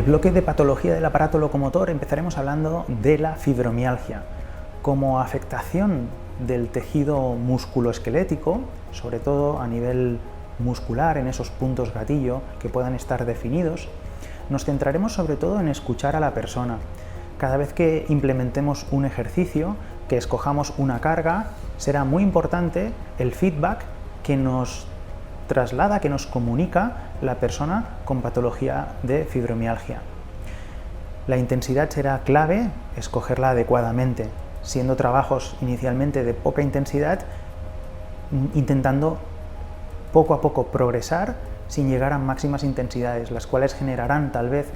bloque de patología del aparato locomotor empezaremos hablando de la fibromialgia como afectación del tejido musculoesquelético, sobre todo a nivel muscular, en esos puntos gatillo que puedan estar definidos. Nos centraremos sobre todo en escuchar a la persona. Cada vez que implementemos un ejercicio, que escojamos una carga, será muy importante el feedback que nos traslada, que nos comunica la persona con patología de fibromialgia. La intensidad será clave, escogerla adecuadamente, siendo trabajos inicialmente de poca intensidad, intentando poco a poco progresar sin llegar a máximas intensidades, las cuales generarán tal vez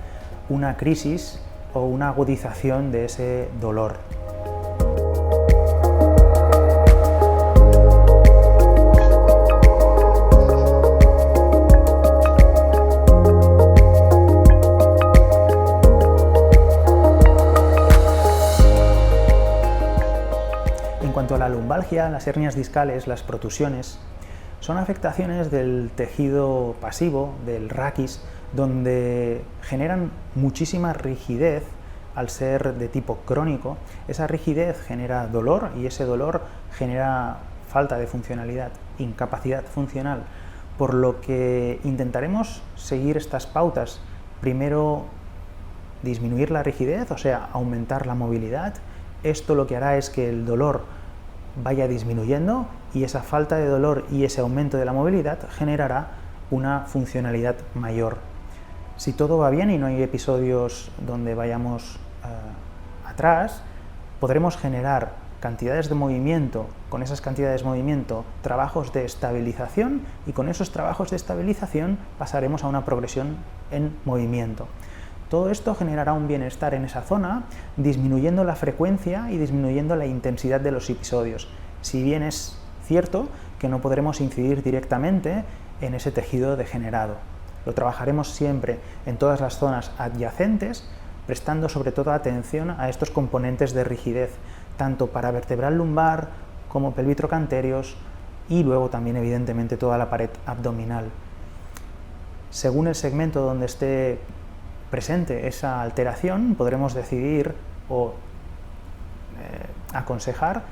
una crisis o una agudización de ese dolor. En cuanto a la lumbalgia, las hernias discales, las protusiones, son afectaciones del tejido pasivo, del raquis, donde generan muchísima rigidez al ser de tipo crónico. Esa rigidez genera dolor y ese dolor genera falta de funcionalidad, incapacidad funcional, por lo que intentaremos seguir estas pautas. Primero, disminuir la rigidez, o sea, aumentar la movilidad. Esto lo que hará es que el dolor vaya disminuyendo y esa falta de dolor y ese aumento de la movilidad generará una funcionalidad mayor. Si todo va bien y no hay episodios donde vayamos atrás, podremos generar cantidades de movimiento, con esas cantidades de movimiento, trabajos de estabilización, y con esos trabajos de estabilización pasaremos a una progresión en movimiento. Todo esto generará un bienestar en esa zona, disminuyendo la frecuencia y disminuyendo la intensidad de los episodios. Si bien es cierto que no podremos incidir directamente en ese tejido degenerado. Lo trabajaremos siempre en todas las zonas adyacentes, prestando sobre todo atención a estos componentes de rigidez, tanto paravertebral lumbar como pelvitrocanterios y luego también evidentemente toda la pared abdominal. Según el segmento donde esté presente esa alteración, podremos decidir o aconsejar,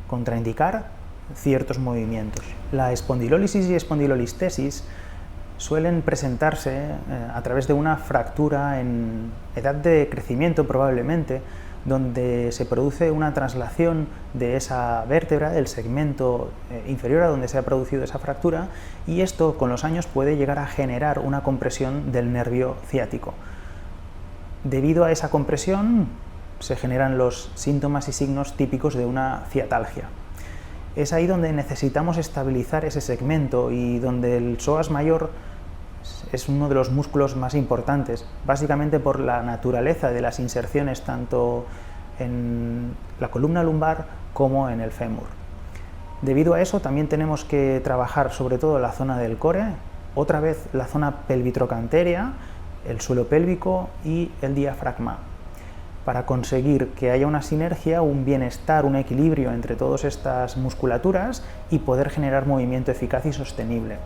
contraindicar ciertos movimientos. La espondilólisis y espondilolistesis suelen presentarse a través de una fractura en edad de crecimiento probablemente, donde se produce una traslación de esa vértebra, del segmento inferior a donde se ha producido esa fractura, y esto con los años puede llegar a generar una compresión del nervio ciático. Debido a esa compresión se generan los síntomas y signos típicos de una ciatalgia. Es ahí donde necesitamos estabilizar ese segmento y donde el psoas mayor es uno de los músculos más importantes, básicamente por la naturaleza de las inserciones tanto en la columna lumbar como en el fémur. Debido a eso también tenemos que trabajar sobre todo la zona del core, otra vez la zona pelvitrocanteria, el suelo pélvico y el diafragma, para conseguir que haya una sinergia, un bienestar, un equilibrio entre todas estas musculaturas y poder generar movimiento eficaz y sostenible.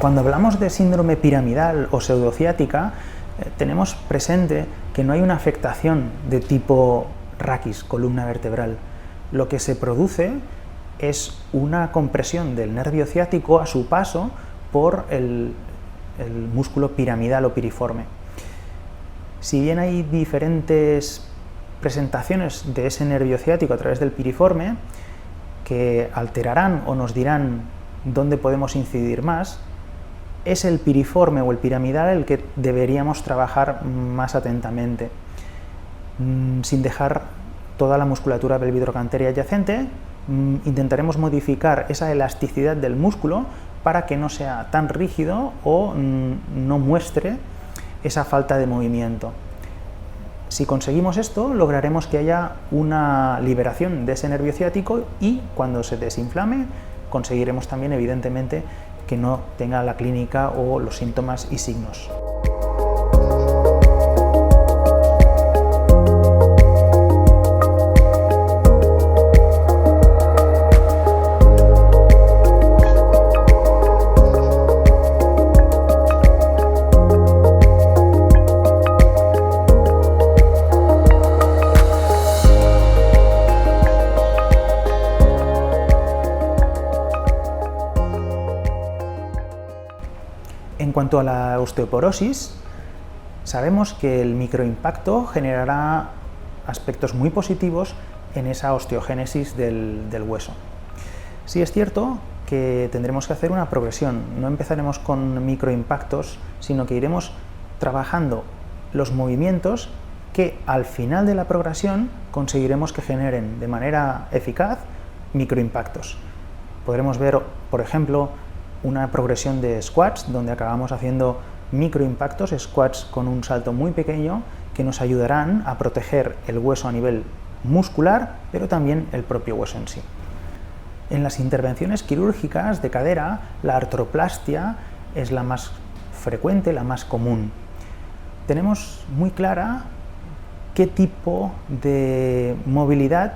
Cuando hablamos de síndrome piramidal o pseudociática, tenemos presente que no hay una afectación de tipo raquis, columna vertebral. Lo que se produce es una compresión del nervio ciático a su paso por el músculo piramidal o piriforme. Si bien hay diferentes presentaciones de ese nervio ciático a través del piriforme que alterarán o nos dirán dónde podemos incidir más, es el piriforme o el piramidal el que deberíamos trabajar más atentamente, sin dejar toda la musculatura pelvitrocanteria adyacente. Intentaremos modificar esa elasticidad del músculo para que no sea tan rígido o no muestre esa falta de movimiento. Si conseguimos esto, lograremos que haya una liberación de ese nervio ciático y cuando se desinflame conseguiremos también, evidentemente, que no tenga la clínica o los síntomas y signos. En cuanto a la osteoporosis, sabemos que el microimpacto generará aspectos muy positivos en esa osteogénesis del hueso. Sí es cierto que tendremos que hacer una progresión, no empezaremos con microimpactos, sino que iremos trabajando los movimientos que al final de la progresión conseguiremos que generen de manera eficaz microimpactos. Podremos ver, por ejemplo, una progresión de squats donde acabamos haciendo microimpactos, squats con un salto muy pequeño que nos ayudarán a proteger el hueso a nivel muscular, pero también el propio hueso en sí. En las intervenciones quirúrgicas de cadera, la artroplastia es la más frecuente, la más común. Tenemos muy clara qué tipo de movilidad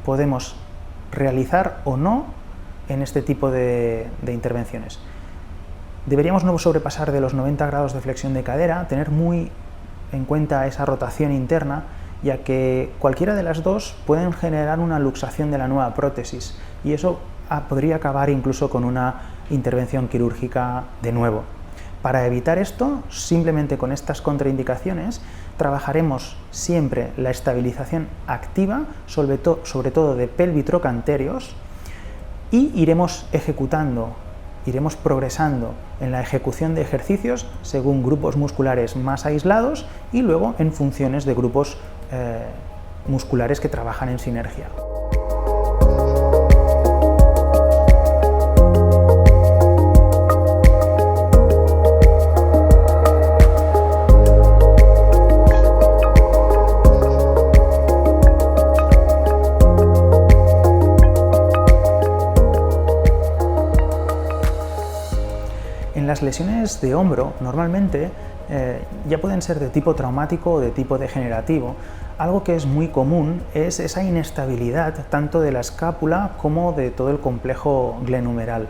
podemos realizar o no en este tipo de intervenciones. Deberíamos no sobrepasar de los 90 grados de flexión de cadera, tener muy en cuenta esa rotación interna, ya que cualquiera de las dos pueden generar una luxación de la nueva prótesis y eso podría acabar incluso con una intervención quirúrgica de nuevo. Para evitar esto, simplemente con estas contraindicaciones, trabajaremos siempre la estabilización activa, sobre todo de pelvitrocanterios, y iremos progresando en la ejecución de ejercicios según grupos musculares más aislados y luego en funciones de grupos musculares que trabajan en sinergia. En las lesiones de hombro, normalmente, ya pueden ser de tipo traumático o de tipo degenerativo. Algo que es muy común es esa inestabilidad tanto de la escápula como de todo el complejo glenumeral.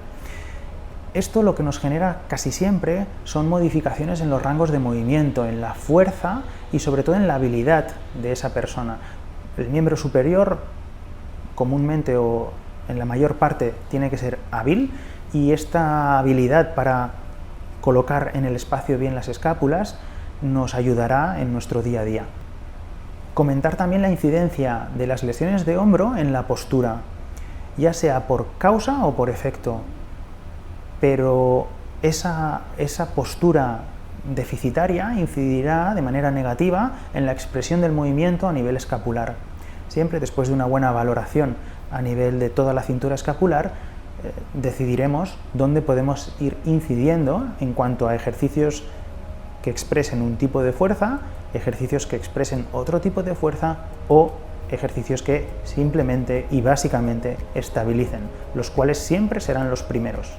Esto lo que nos genera casi siempre son modificaciones en los rangos de movimiento, en la fuerza y sobre todo en la habilidad de esa persona. El miembro superior, comúnmente o en la mayor parte, tiene que ser hábil, y esta habilidad para colocar en el espacio bien las escápulas nos ayudará en nuestro día a día. Comentar también la incidencia de las lesiones de hombro en la postura, ya sea por causa o por efecto, pero esa postura deficitaria incidirá de manera negativa en la expresión del movimiento a nivel escapular. Siempre después de una buena valoración a nivel de toda la cintura escapular, decidiremos dónde podemos ir incidiendo en cuanto a ejercicios que expresen un tipo de fuerza, ejercicios que expresen otro tipo de fuerza o ejercicios que simplemente y básicamente estabilicen, los cuales siempre serán los primeros.